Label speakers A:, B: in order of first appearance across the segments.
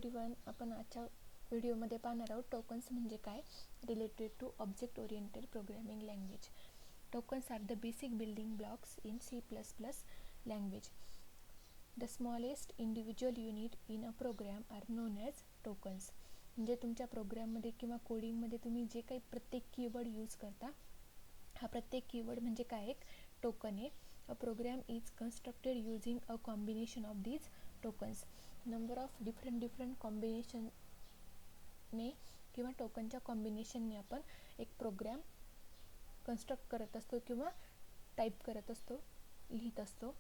A: Everyone, आपण आजच्या व्हिडिओमध्ये पाहणार आहोत टोकन्स म्हणजे काय, related to object oriented programming language. Tokens are the basic building blocks in C++ language. The smallest individual unit in a program are known as tokens. म्हणजे तुमच्या प्रोग्राममध्ये किंवा कोडिंगमध्ये तुम्ही जे काही प्रत्येक कीवर्ड यूज करता, हा प्रत्येक कीवर्ड म्हणजे काय, एक टोकन आहे. A program is constructed using a combination of these tokens. Number of different कॉम्बिनेशनने किंवा टोकनच्या कॉम्बिनेशनने आपण एक प्रोग्राम कन्स्ट्रक्ट करत असतो किंवा टाईप करत असतो, लिहित असतो.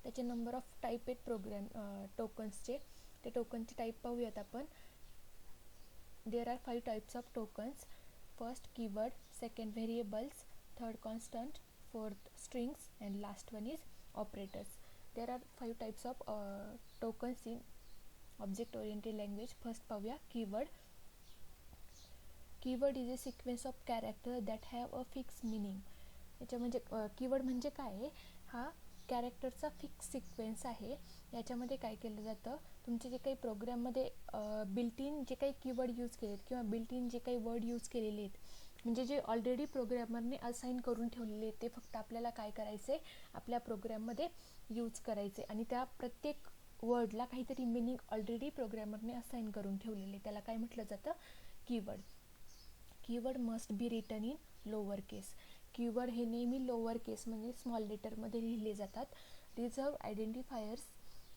A: त्याचे नंबर ऑफ टाईप आहेत प्रोग्राम टोकन्सचे. ते टोकनचे टाईप पाहूयात आपण. There are 5 types of tokens. First keyword, second variables, third constant, fourth strings and last one is operators. There are 5 types of tokens in object oriented language. First पाहूया keyword. Keyword is a sequence of characters that have a fixed meaning. याच्या म्हणजे keyword म्हणजे काय आहे, हा कॅरेक्टरचा fix sequence आहे. याच्यामध्ये काय केलं जातं, तुमचे जे काही प्रोग्राममध्ये बिल्ट इन जे काही कीवर्ड यूज केलेत किंवा बिल्ट इन जे काही वर्ड यूज केलेले आहेत, म्हणजे जे ऑलरेडी प्रोग्रामरने असाइन करून ठेवलेले आहेत, ते फक्त आपल्याला काय करायचे, आपल्या प्रोग्राममध्ये यूज करायचे. आणि त्या प्रत्येक वर्डला काहीतरी मिनिंग ऑलरेडी प्रोग्रामरने असाइन करून ठेवलेले, त्याला काय म्हटलं जातं, keyword. Keyword must be written in lower case. Keyword हे नेहमी लोअर केस म्हणजे स्मॉल लेटरमध्ये लिहिले जातात. Reserve identifiers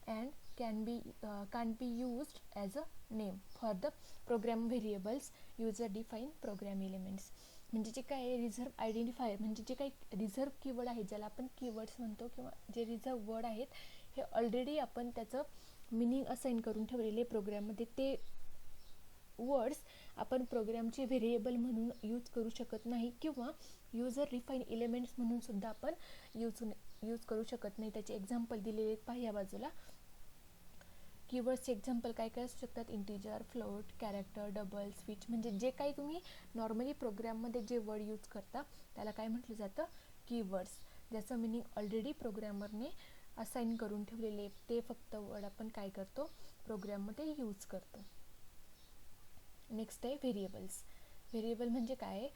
A: and can't be used as a name for the program variables. user define program elements. म्हणजे जे काय रिझर्व आयडेंटिफायर म्हणजे जे काही रिझर्व कीवर्ड आहे, ज्याला आपण कीवर्ड्स म्हणतो, किंवा जे रिझर्व वर्ड आहेत, हे ऑलरेडी आपण त्याचं मिनिंग असाइन करून ठेवलेले प्रोग्राममध्ये. ते वर्ड्स आपण प्रोग्रामचे व्हेरिएबल म्हणून यूज करू शकत नाही किंवा युजर रिफाईन एलिमेंट्स म्हणून सुद्धा आपण यूज करू शकत नाही. त्याचे एक्झाम्पल दिलेले आहेत पहा या बाजूला. कीवर्ड्सचे एक्झाम्पल काय काय असू शकतात, integer, float, character, double, switch. म्हणजे जे काही तुम्ही नॉर्मली प्रोग्राममध्ये जे वर्ड यूज करता त्याला काय म्हटलं जातं, कीवर्ड्स. ज्याचं मिनिंग ऑलरेडी प्रोग्रामरने असाइन करून ठेवलेले ते फक्त वर्ड आपण काय करतो, प्रोग्राममध्ये यूज करतो. नेक्स्ट आहे व्हेरिएबल्स. व्हेरिएबल म्हणजे काय,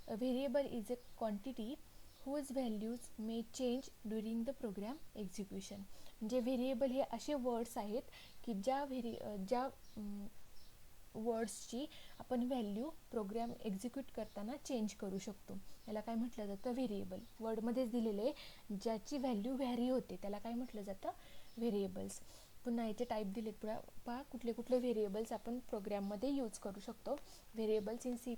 A: variable is a quantity whose values may change during the program execution. म्हणजे व्हेरिएबल हे असे वर्ड्स आहेत की ज्या वर्ड्सची आपण व्हॅल्यू प्रोग्राम एक्झिक्यूट करताना चेंज करू शकतो. याला काय म्हटलं जातं, व्हेरिएबल. वर्डमध्येच दिलेले ज्याची व्हॅल्यू व्हॅरी होते त्याला काय म्हटलं जातं, व्हेरिएबल्स. पुन्हा याचे टाईप दिलेत, पहा कुठले कुठले व्हेरिएबल्स आपण प्रोग्राममध्ये यूज करू शकतो. व्हेरिएबल्स इन C++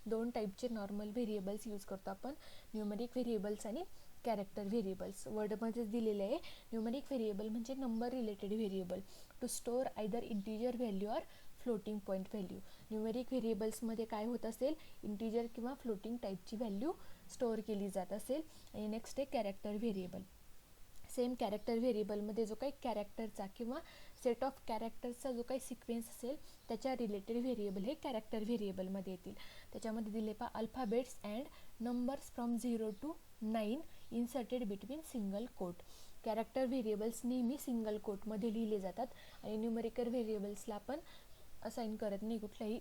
A: 2 टाईपचे नॉर्मल व्हेरिएबल्स यूज करतो आपण, न्यूमरिक व्हेरिएबल्स आणि कॅरेक्टर व्हेरिएबल्स. वर्डमध्येच दिलेले आहे. न्यूमरिक व्हेरिएबल म्हणजे number related variable to store either integer value or floating point value. Numeric व्हेरिएबल्समध्ये काय होत असेल, इंटिजर किंवा फ्लोटिंग टाईपची व्हॅल्यू स्टोअर केली जात असेल. आणि नेक्स्ट आहे कॅरेक्टर व्हेरिएबल. सेम कॅरेक्टर व्हेरिएबलमध्ये जो काही कॅरेक्टरचा किंवा सेट ऑफ कॅरेक्टरचा जो काही सिक्वेन्स असेल त्याच्या रिलेटेड व्हेरिएबल हे कॅरेक्टर व्हेरिएबलमध्ये येतील. त्याच्यामध्ये दिले पहा, alphabets and numbers from 0 to 9 inserted between single quote. Character variables नेहमी सिंगल कोटमध्ये लिहिले जातात आणि न्यूमरिकल व्हेरिएबल्सला आपण असाइन करत नाही कुठल्याही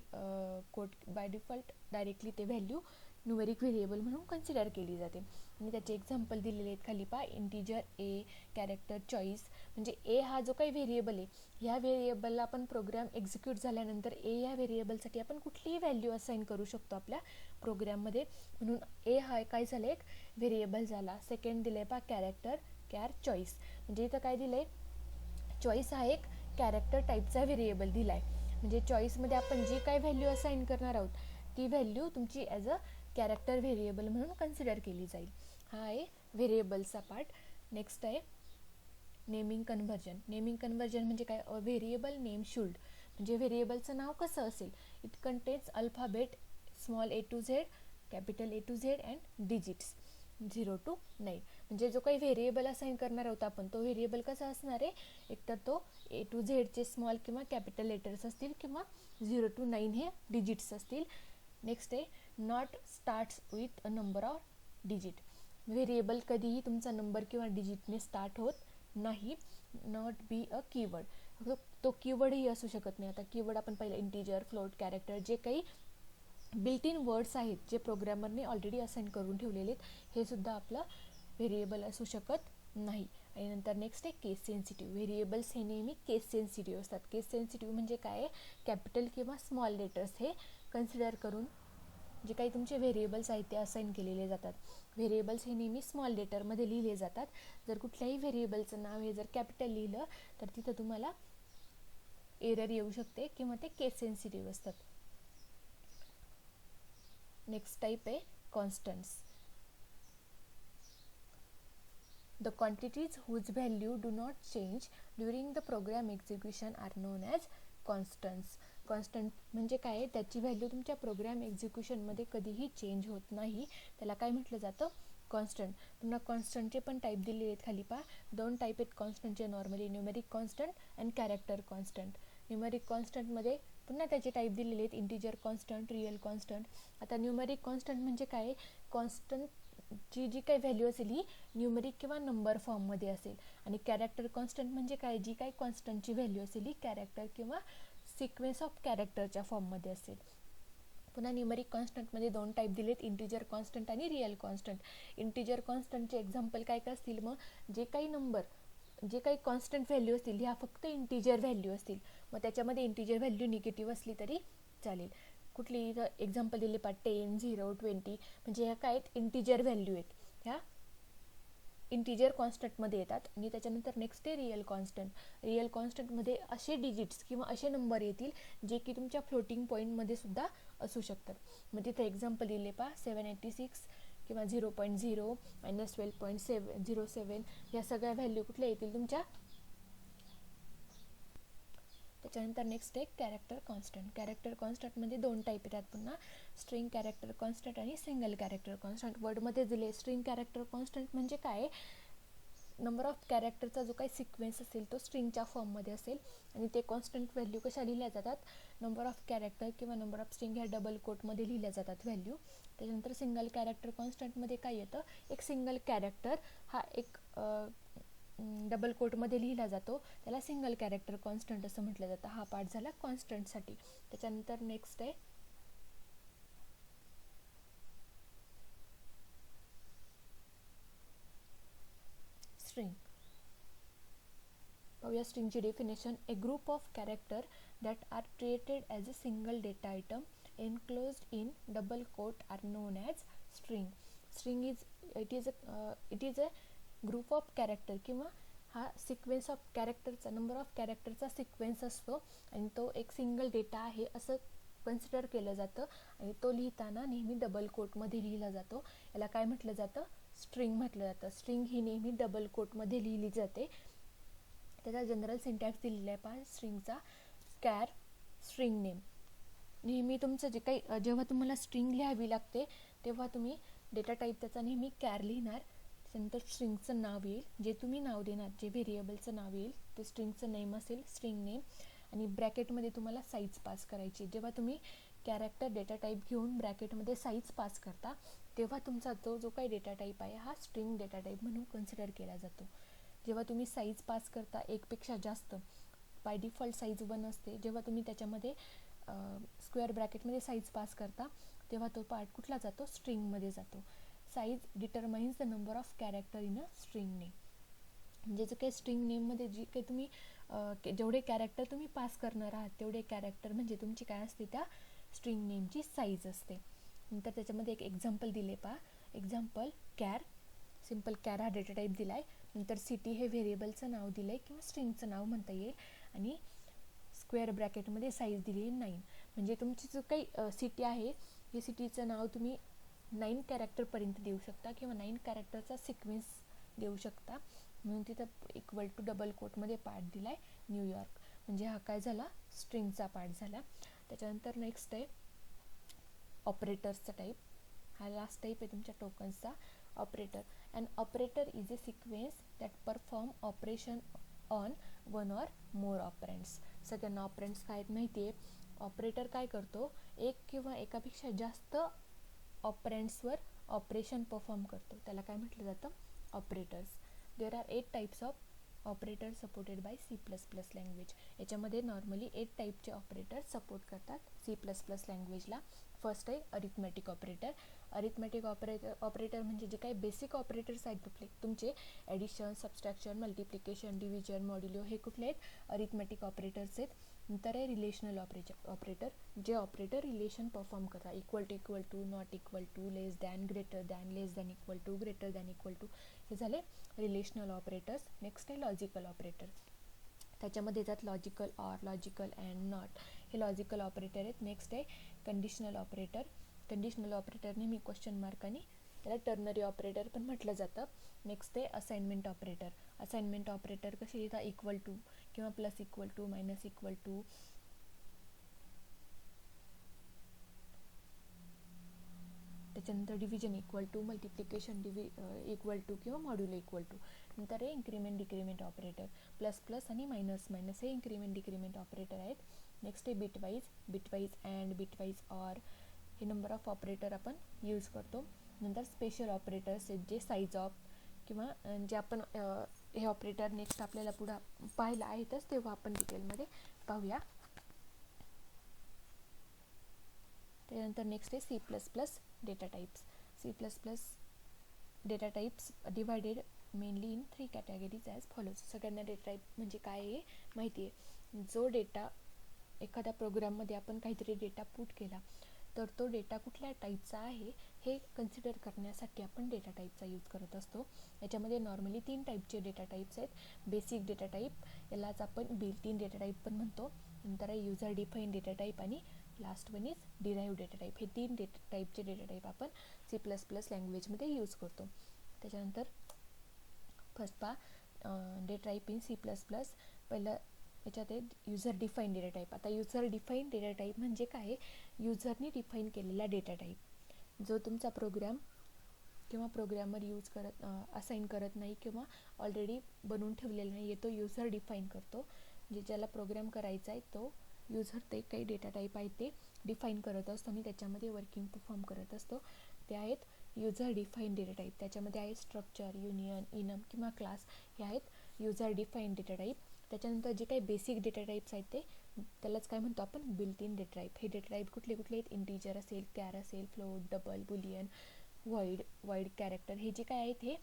A: कोट. बाय डिफॉल्ट डायरेक्टली ते व्हॅल्यू न्यूमरिक व्हेरिएबल म्हणून कन्सिडर केली जाते. आणि त्याचे एक्झाम्पल दिलेले आहेत खाली पहा, इंटिजर ए, कॅरेक्टर चॉईस. म्हणजे ए हा जो काही व्हेरिएबल आहे, ह्या व्हेरिएबलला आपण प्रोग्राम एक्झिक्यूट झाल्यानंतर ए या व्हेरिएबलसाठी आपण कुठलीही व्हॅल्यू असाइन करू शकतो आपल्या प्रोग्राममध्ये. म्हणून ए हा काय झालं, एक व्हेरिएबल झाला. सेकंड दिलं आहे पहा, कॅरेक्टर, कॅर चॉईस. म्हणजे इथं काय दिलं आहे, चॉईस हा एक कॅरेक्टर टाईपचा व्हेरिएबल दिला आहे. म्हणजे चॉईसमध्ये आपण जी काय व्हॅल्यू असाइन करणार आहोत ती व्हॅल्यू तुमची ॲज अ कॅरेक्टर व्हेरिएबल म्हणून कन्सिडर केली जाईल. हा आहे व्हेरिएबलचा पार्ट. नेक्स्ट आहे नेमिंग कन्व्हर्जन. नेमिंग कन्व्हर्जन म्हणजे काय, अ व्हेरिएबल नेम शुड. म्हणजे व्हेरिएबलचं नाव कसं असेल, it contains alphabet small a to z, capital A to z and digits 0 to 9. म्हणजे जो काही व्हेरिएबल असाइन करणार आहोत आपण तो व्हेरिएबल कसा असणार आहे, एकतर तो A to Z चे स्मॉल किंवा कॅपिटल लेटर्स असतील किंवा 0 to 9 हे डिजिट्स असतील. नेक्स्ट आहे not starts with a number or digit. Variable कधीही तुमचा नंबर किंवा डिजिटने स्टार्ट होत नाही. Not be a keyword. तो कीवर्डही असू शकत नाही. आता कीवर्ड आपण पाहिलं इंटीजर, फ्लोट, कॅरेक्टर, जे काही बिल्ट इन वर्ड्स आहेत जे प्रोग्रॅमरने ऑलरेडी असाइन करून ठेवलेले आहेत, हे सुद्धा आपलं व्हेरिएबल असू शकत नाही. आणि नंतर नेक्स्ट आहे केस सेन्सिटिव्ह. व्हेरिएबल्स हे नेहमी केस सेन्सिटिव्ह असतात. केस सेन्सिटिव्ह म्हणजे काय, कॅपिटल किंवा स्मॉल लेटर्स हे कन्सिडर करून जे काही तुमचे व्हेरिएबल्स आहेत ते असाइन केलेले जातात. व्हेरिएबल्स हे नेहमी स्मॉल लेटरमध्ये लिहिले जातात. जर कुठल्याही व्हेरिएबलचं नाव हे जर कॅपिटल लिहिलं तर तिथं तुम्हाला एरर येऊ शकते किंवा ते केस सेन्सिटिव्ह असतात. नेक्स्ट टाईप आहे constants. The quantities whose value do not change during the program execution are known as constants. Constant म्हणजे काय, त्याची व्हॅल्यू तुमच्या प्रोग्राम एक्झिक्युशनमध्ये कधीही चेंज होत नाही, त्याला काय म्हटलं जातं, कॉन्स्टंट. पुन्हा कॉन्स्टंटचे पण टाईप दिलेले आहेत खाली पहा. 2 टाईप आहेत कॉन्स्टंटचे normally, numeric constant and character constant. Numeric कॉन्स्टंटमध्ये पुन्हा त्याचे टाईप दिलेले आहेत, इंटीजर कॉन्स्टंट, रिअल कॉन्स्टंट. आता न्यूमेरिक कॉन्स्टंट म्हणजे काय, कॉन्स्टंट जी काही व्हॅल्यू असेल ही न्यूमेरिक किंवा नंबर फॉर्ममध्ये असेल. आणि कॅरेक्टर कॉन्स्टंट म्हणजे काय, जी काही कॉन्स्टंटची व्हॅल्यू असेल ही कॅरेक्टर किंवा सिक्वेन्स ऑफ कॅरेक्टरच्या फॉर्ममध्ये असेल. पुन्हा न्यूमेरिक कॉन्स्टंटमध्ये 2 टाईप दिलेत, इंटीजर कॉन्स्टंट आणि रिअल कॉन्स्टंट. इंटीजर कॉन्स्टंटचे एक्झाम्पल काय काय असतील, मग जे काही कॉन्स्टंट व्हॅल्यू असतील ह्या फक्त इंटीजर व्हॅल्यू असतील. मग त्याच्यामध्ये इंटीजर व्हॅल्यू निगेटिव्ह असली तरी चालेल. कुठली एक्झाम्पल दिले पा 10, 0, 20 म्हणजे ह्या काय आहेत, इंटीजर व्हॅल्यू आहेत, ह्या इंटीजर कॉन्स्टंटमध्ये येतात. आणि त्याच्यानंतर नेक्स्ट आहे रिअल कॉन्स्टंट. रिअल कॉन्स्टंटमध्ये असे डिजिट्स किंवा असे नंबर येतील जे की तुमच्या फ्लोटिंग पॉईंटमध्ये सुद्धा असू शकतात. मग तिथे एक्झाम्पल दिले पा 786 किंवा 0.0 -12.07 या सगळ्या व्हॅल्यू कुठल्या येतील तुमच्या. त्याच्यानंतर नेक्स्ट आहे कॅरेक्टर कॉन्स्टंट. कॅरेक्टर कॉन्स्टंटमध्ये 2 टाईप येतात पुन्हा, स्ट्रिंग कॅरेक्टर कॉन्स्टंट आणि सिंगल कॅरेक्टर कॉन्स्टंट. वर्डमध्ये दिले स्ट्रिंग कॅरेक्टर कॉन्स्टंट म्हणजे काय, नंबर ऑफ कॅरेक्टरचा जो काही सिक्वेन्स असेल तो स्ट्रिंगच्या फॉर्ममध्ये असेल आणि ते कॉन्स्टंट व्हॅल्यू कशा लिहिल्या जातात, नंबर ऑफ कॅरेक्टर किंवा नंबर ऑफ स्ट्रिंग ह्या डबल कोटमध्ये लिहिल्या जातात व्हॅल्यू. त्याच्यानंतर सिंगल कॅरेक्टर कॉन्स्टंटमध्ये काय येतं, एक सिंगल कॅरेक्टर हा एक डबल कोटमध्ये लिहिला जातो, त्याला सिंगल कॅरेक्टर कॉन्स्टंट असं म्हटलं जातं. हा पार्ट झाला कॉन्स्टंटसाठी. त्याच्यानंतर नेक्स्ट आहे स्ट्रिंग. पाहूया स्ट्रिंगची definition. A group of character that are treated as a single data item enclosed in double quote are known as string. String it is a group of character किंवा हा sequence of कॅरेक्टरचा, number of कॅरेक्टरचा sequence असतो आणि तो एक single data आहे असं कन्सिडर केलं जातं आणि तो लिहिताना नेहमी डबल कोटमध्ये लिहिला जातो. याला काय म्हटलं जातं, स्ट्रिंग म्हटलं जातं. स्ट्रिंग ही नेहमी डबल कोटमध्ये लिहिली जाते. त्याचा जनरल सिंटॅक्स दिलेला आहे पहा स्ट्रिंगचा, कॅर स्ट्रिंग नेम. नेहमी तुमचं जे काही जेव्हा तुम्हाला स्ट्रिंग लिहावी लागते तेव्हा तुम्ही डेटा टाईप त्याचा नेहमी कॅर लिहिणार. त्यानंतर स्ट्रिंगचं नाव येईल, जे तुम्ही नाव देणार, जे व्हेरिएबलचं नाव येईल ते स्ट्रिंगचं नेम असेल, स्ट्रिंग नेम. आणि ब्रॅकेटमध्ये तुम्हाला साईज पास करायची. जेव्हा तुम्ही कॅरेक्टर डेटा टाईप घेऊन ब्रॅकेटमध्ये साईज पास करता तेव्हा तुमचा जो काही डेटा टाईप आहे हा स्ट्रिंग डेटा टाईप म्हणून कन्सिडर केला जातो. जेव्हा तुम्ही साईज पास करता एकपेक्षा जास्त, बाय डिफॉल्ट साईज 1 असते, जेव्हा तुम्ही त्याच्यामध्ये स्क्वेअर ब्रॅकेटमध्ये साईज पास करता तेव्हा तो पार्ट कुठला जातो, स्ट्रिंगमध्ये जातो. Size determines the number of character in a string name. म्हणजे जे काही स्ट्रिंग नेममध्ये जी काही तुम्ही जेवढे कॅरेक्टर तुम्ही पास करणार आहात तेवढे कॅरेक्टर म्हणजे तुमची काय असते, त्या स्ट्रिंग नेमची साईज असते. नंतर त्याच्यामध्ये एक एक्झाम्पल दिले पहा. एक्झाम्पल कॅर, सिम्पल कॅर हा डेटा टाईप दिला आहे. नंतर सिटी हे व्हेरिएबलचं नाव दिलं आहे किंवा स्ट्रिंगचं नाव म्हणता येईल आणि स्क्वेअर ब्रॅकेटमध्ये साईज दिली आहे 9. म्हणजे तुमची जो काही सिटी आहे हे सिटीचं नाव तुम्ही 9 कॅरेक्टरपर्यंत देऊ शकता किंवा 9 कॅरेक्टरचा सिक्वेन्स देऊ शकता. म्हणून तिथं इक्वल टू डबल कोटमध्ये पार्ट दिला आहे न्यूयॉर्क. म्हणजे हा काय झाला, स्ट्रिंगचा पार्ट झाला. त्याच्यानंतर नेक्स्ट आहे ऑपरेटर्सचा टाईप. हा लास्ट टाईप आहे तुमच्या टोकन्सचा, operator. And operator is a sequence that perform operation on 1 or more operands. सगळ्यांना ऑपरेंड्स काय माहिती आहे. ऑपरेटर काय करतो, एक किंवा एकापेक्षा जास्त ऑपरेंड्सवर ऑपरेशन परफॉर्म करतो, त्याला काय म्हटलं जातं, operators. There are 8 types of operator supported by C++ language. याच्यामध्ये नॉर्मली 8 टाईपचे ऑपरेटर सपोर्ट करतात C++ लँग्वेजला. फर्स्ट आहे अरिथमॅटिक ऑपरेटर. अरिथमॅटिक ऑपरेटर म्हणजे जे काही बेसिक ऑपरेटर्स आहेत तुमचे addition, subtraction, multiplication, division, modulo हे कुठले आहेत अरिथमॅटिक ऑपरेटर्स आहेत. नंतर आहे रिलेशनल ऑपरेटर, जे ऑपरेटर रिलेशन परफॉर्म करतात, equal to, not equal to, less than, greater than, less than equal to, greater than equal to, हे झाले रिलेशनल ऑपरेटर्स. नेक्स्ट आहे लॉजिकल ऑपरेटर. त्याच्यामध्ये येतात logical or, logical and, not, हे logical operator आहेत. Next आहे conditional operator. Conditional operator नेहमी question मार्काने त्याला टर्नरी ऑपरेटर पण म्हटलं जातं. नेक्स्ट आहे असाइनमेंट ऑपरेटर. असाइनमेंट ऑपरेटर कसे लिहितात, इक्वल टू किंवा plus equal to, minus equal to. त्याच्यानंतर division equal to, multiplication equal to किंवा मॉड्युलो इक्वल टू. नंतर हे increment decrement operator, plus plus आणि मायनस मायनस हे इन्क्रीमेंट डिक्रीमेंट ऑपरेटर आहेत. नेक्स्ट आहे बिटवाईज अँड, बिटवाईज ऑर, हे नंबर ऑफ ऑपरेटर आपण यूज करतो. नंतर स्पेशल ऑपरेटर्स आहेत जे साईज ऑफ किंवा जे आपण हे ऑपरेटर नेक्स्ट आपल्याला पुढं पाहायला आहेतच तेव्हा आपण डिटेलमध्ये पाहूया. त्यानंतर नेक्स्ट आहे C++ data types. C++ data types divided mainly in 3 categories as follows. सगळ्यांना डेटा टाईप म्हणजे काय आहे माहिती आहे. जो डेटा एखाद्या प्रोग्राममध्ये आपण काहीतरी डेटा पुट केला तर तो डेटा कुठल्या टाईपचा आहे हे कन्सिडर करण्यासाठी आपण डेटा टाईपचा यूज करत असतो. याच्यामध्ये नॉर्मली 3 टाईपचे डेटा टाईप्स आहेत. बेसिक डेटा टाईप, यालाच आपण बिल्ट इन डेटा टाईप पण म्हणतो. नंतर आहे युजर डिफाईन डेटा टाईप आणि last one is derive data type. हे 3 डेटा टाईपचे डेटा टाईप आपण C++ लँग्वेजमध्ये यूज करतो. त्याच्यानंतर first data type in C++. पहिलं याच्यात आहे युजर डिफाईन डेटा टाईप. आता युजर डिफाईन डेटा टाईप म्हणजे काय, युजरनी डिफाईन केलेला डेटा टाईप जो तुमचा प्रोग्राम किंवा प्रोग्रामर यूज करत असाईन करत नाही किंवा ऑलरेडी बनवून ठेवलेला नाही आहे, तो युजर डिफाईन करतो. म्हणजे ज्याला प्रोग्राम करायचा आहे तो युजर ते काही डेटा टाईप आहे ते डिफाईन करत असतो आणि त्याच्यामध्ये वर्किंग परफॉर्म करत असतो. ते आहेत युजर डिफाईन डेटा टाईप. त्याच्यामध्ये आहे स्ट्रक्चर, युनियन, इनम किंवा क्लास, हे आहेत युजर डिफाईन डेटा टाईप. त्याच्यानंतर जे काही बेसिक डेटा टाईप्स आहेत ते त्यालाच काय म्हणतो आपण बिल्ट इन डेटा टाईप. हे डेटा टाईप कुठले कुठले आहेत, इंटिजर असेल, कॅर असेल, float, double, Boolean, void character, हे जे काय आहेत हे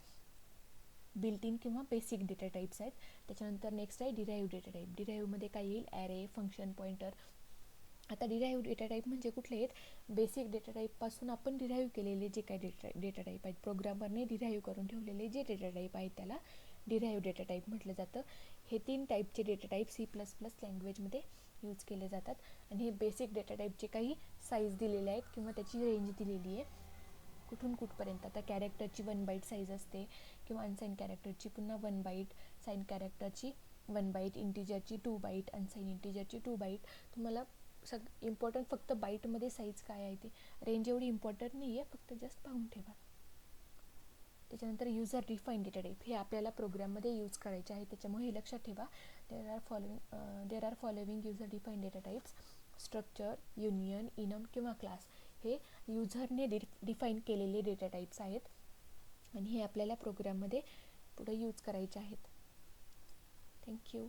A: बिल्ट इन किंवा बेसिक डेटा टाईप्स आहेत. त्याच्यानंतर नेक्स्ट आहे डिराईव्ह डेटा टाईप. डिराईव्हमध्ये काय येईल, ॲरे, फंक्शन पॉईंटर. आता डिराईव्ह डेटा टाईप म्हणजे कुठले आहेत, बेसिक डेटा टाईपपासून आपण डिराईव्ह केलेले जे काही डेटा टाईप आहेत, प्रोग्रामरने डिराईव्ह करून ठेवलेले जे डेटा टाईप आहेत त्याला डिराईव्ह डेटा टाईप म्हटलं जातं. हे 3 टाईपचे डेटा टाईप C++ लँग्वेजमध्ये यूज केले जातात. आणि हे बेसिक डेटा टाईपचे काही साईज दिलेले आहेत किंवा त्याची रेंज दिलेली आहे कुठून कुठपर्यंत. आता कॅरेक्टरची 1 बाईट साईज असते किंवा अनसाईन कॅरेक्टरची पुन्हा 1 बाईट, साईन कॅरेक्टरची 1 बाईट, इंटिजरची 2 बाईट, अनसाईन इंटिजरची 2 बाईट. तुम्हाला इम्पॉर्टंट फक्त बाईटमध्ये साईज काय आहे ते, रेंज एवढी इम्पॉर्टंट नाही आहे, फक्त जस्ट पाहून ठेवा. त्याच्यानंतर युजर डिफाईन डेटा टाईप, हे आपल्याला प्रोग्राममध्ये यूज करायचे आहे त्याच्यामुळे हे लक्षात ठेवा. There are following user define data types, structure, union, enum किंवा क्लास. हे युजरने डिफाईन केलेले डेटा टाईप्स आहेत आणि हे आपल्याला प्रोग्राममध्ये पुढे यूज करायचे आहेत. थँक्यू.